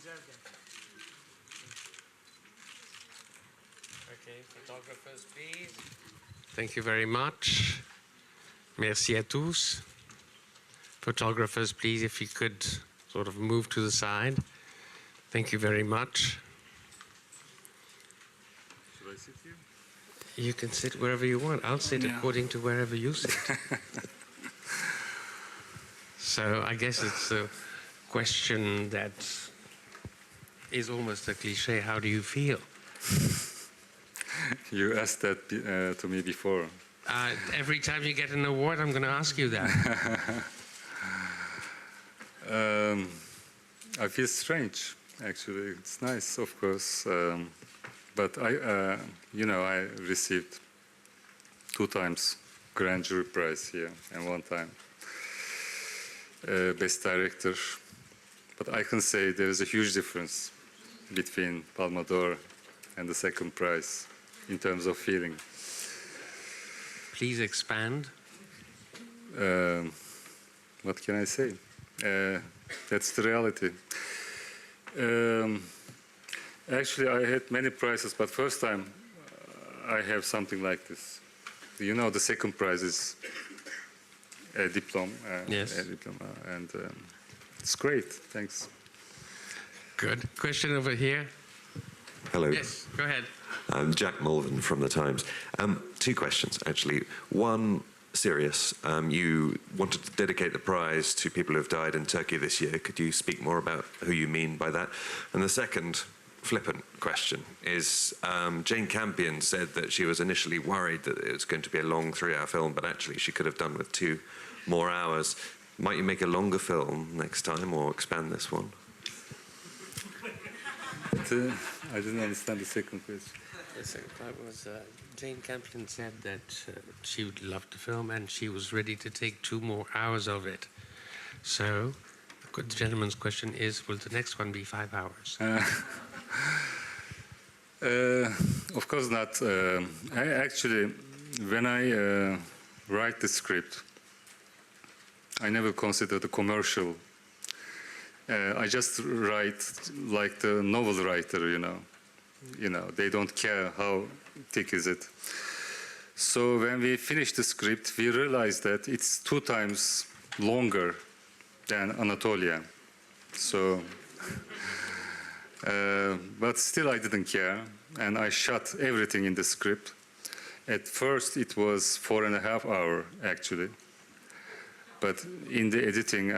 Okay, photographers, please. Thank you very much. Merci à tous. Photographers, please, if you could sort of move to the side. Thank you very much. Should I sit here? You can sit wherever you want. I'll sit according to wherever you sit. So I guess it's a question that is almost a cliche. How do you feel? You asked that to me before. Every time you get an award, I'm going to ask you that. I feel strange, actually. It's nice, of course. But I received 2 times Grand Jury Prize here and 1 time Best Director. But I can say there is a huge difference between Palme d'Or and the 2nd prize in terms of feeling. Please expand. What can I say? That's the reality. Actually, I had many prizes, but first time I have something like this. You know, the 2nd prize is a diploma. Yes. A diploma, and it's great. Thanks. Good. Question over here. Hello. Yes, go ahead. I'm Jack Mulvin from The Times. 2 questions, actually. One, serious. You wanted to dedicate the prize to people who have died in Turkey this year. Could you speak more about who you mean by that? And the second, flippant question is, Jane Campion said that she was initially worried that it was going to be a long 3-hour film, but actually she could have done with 2 more hours. Might you make a longer film next time or expand this one? I didn't understand the second question. The second part was Jane Campion said that she would love the film and she was ready to take 2 more hours of it. So the gentleman's question is, will the next one be 5 hours? Of course not. Actually, when I write the script, I never consider the commercial. I just write like the novel writer, you know. They don't care how thick is it. So when we finished the script, we realized that it's 2 times longer than Anatolia. So, but still I didn't care, and I shot everything in the script. At first it was 4.5 hours, actually. But in the editing,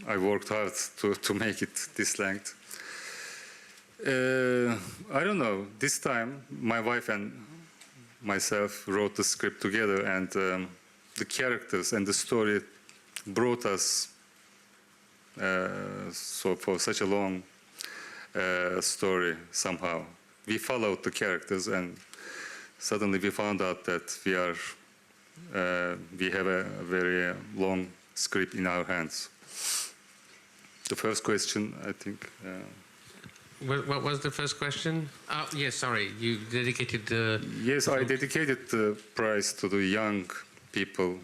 I worked hard to make it this length. I don't know. This time, my wife and myself wrote the script together, and the characters and the story brought us for such a long story somehow. We followed the characters, and suddenly we found out that we have a very long script in our hands. The first question, I think. What was the first question? Oh, yes, sorry. You dedicated the... Yes, I dedicated the prize to the young people,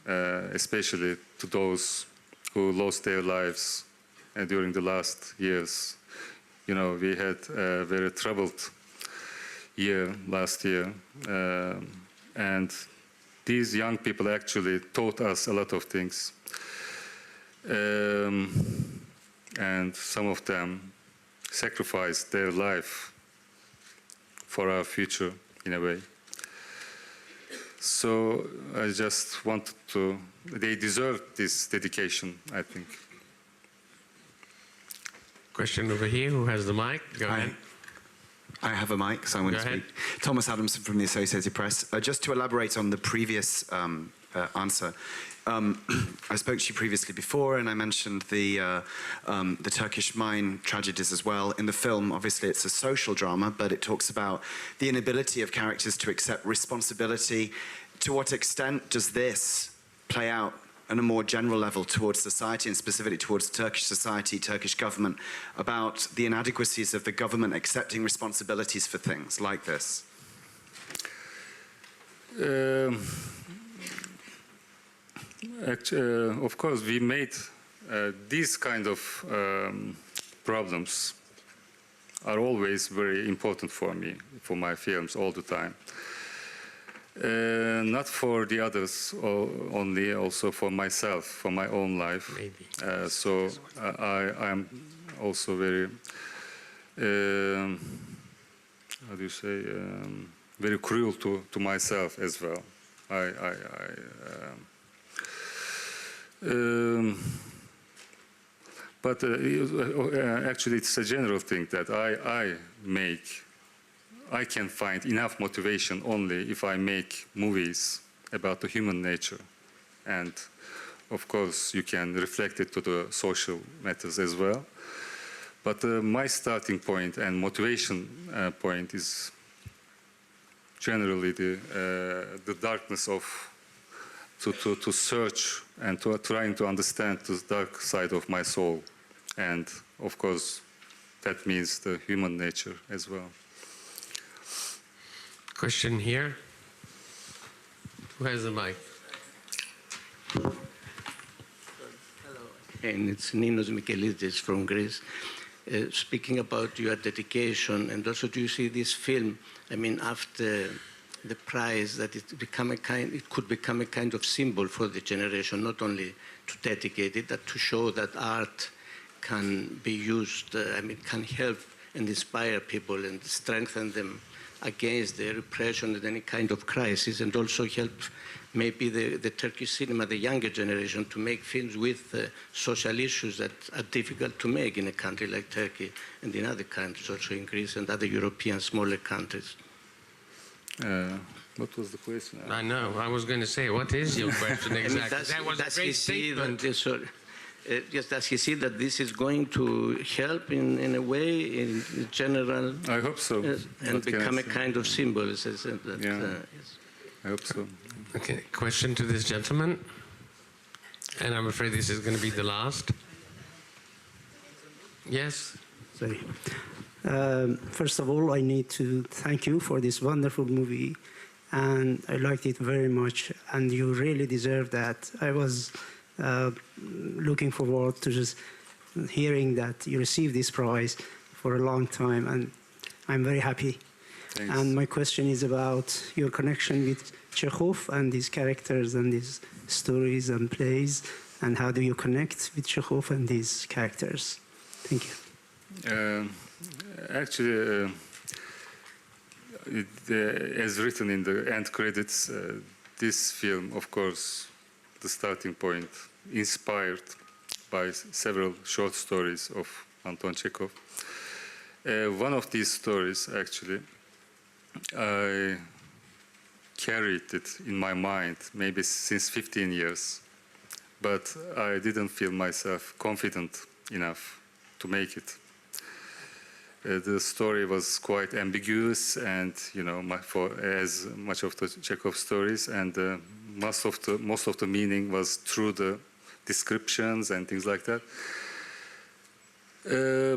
especially to those who lost their lives during the last years. We had a very troubled year last year, and these young people actually taught us a lot of things. And some of them sacrificed their life for our future, in a way. So I just wanted to... They deserve this dedication, I think. Question over here. Who has the mic? Go ahead. I have a mic, so I'm going to speak. Thomas Adamson from the Associated Press. Just to elaborate on the previous answer, I spoke to you previously before, and I mentioned the Turkish mine tragedies as well. In the film, obviously, it's a social drama, but it talks about the inability of characters to accept responsibility. To what extent does this play out on a more general level towards society, and specifically towards Turkish society, Turkish government, about the inadequacies of the government accepting responsibilities for things like this? Of course, we made these kind of problems are always very important for me, for my films, all the time. Not for the others only, also for myself, for my own life. Maybe. So I'm also very, how do you say, very cruel to myself as well. But actually, it's a general thing that I can find enough motivation only if I make movies about the human nature. And of course, you can reflect it to the social matters as well. But my starting point and motivation point is generally the darkness of to search and to trying to understand the dark side of my soul. And of course, that means the human nature as well. Question here. Who has the mic? Hello, and it's Ninos Mikelidis from Greece. Speaking about your dedication, and also do you see this film, I mean, after the prize, that it could become a kind of symbol for the generation, not only to dedicate it, but to show that art can be used, can help and inspire people and strengthen them against the repression and any kind of crisis, and also help maybe the Turkish cinema, the younger generation, to make films with social issues that are difficult to make in a country like Turkey and in other countries, also in Greece and other European smaller countries. What was the question? I know. I was going to say, what is your question exactly? Does, that was does a great he see statement. yes, does he see that this is going to help in a way, in general? I hope so. And become a kind of symbol. Yes. I hope so. Okay, question to this gentleman. And I'm afraid this is going to be the last. Yes? Sorry. First of all, I need to thank you for this wonderful movie, and I liked it very much, and you really deserve that. I was looking forward to just hearing that you received this prize for a long time, and I'm very happy. Thanks. And my question is about your connection with Chekhov and these characters and these stories and plays, and how do you connect with Chekhov and these characters? Thank you. Actually, as written in the end credits, this film, of course, the starting point, inspired by several short stories of Anton Chekhov. One of these stories, actually, I carried it in my mind maybe since 15 years, but I didn't feel myself confident enough to make it. The story was quite ambiguous, and as much of the Chekhov stories, and most of the meaning was through the descriptions and things like that.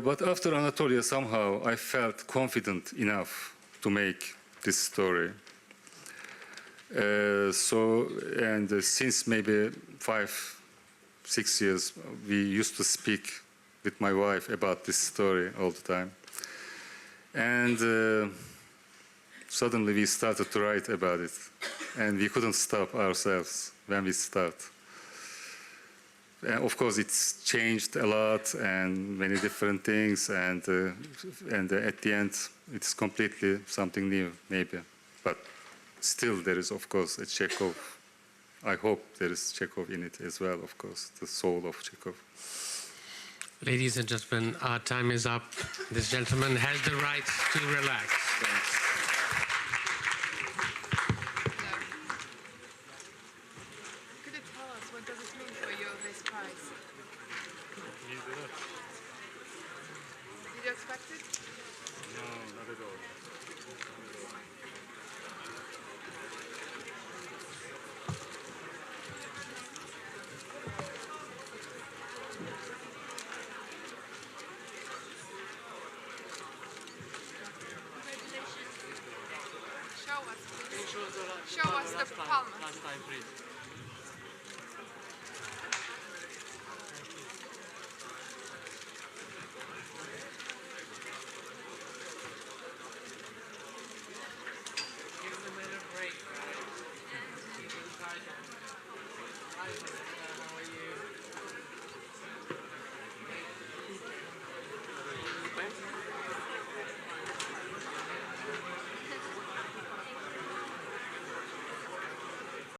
But after Anatolia, somehow I felt confident enough to make this story. Since maybe 5-6 years, we used to speak with my wife about this story all the time. And suddenly we started to write about it, and we couldn't stop ourselves when we start. Of course, it's changed a lot and many different things, and at the end, it's completely something new, maybe. But still, there is, of course, a Chekhov. I hope there is Chekhov in it as well, of course, the soul of Chekhov. Ladies and gentlemen, our time is up. This gentleman has the right to relax. Thanks. Could you tell us what does it mean for you, this prize? Did you expect it? No, not at all. Show us, please. Show us the palm.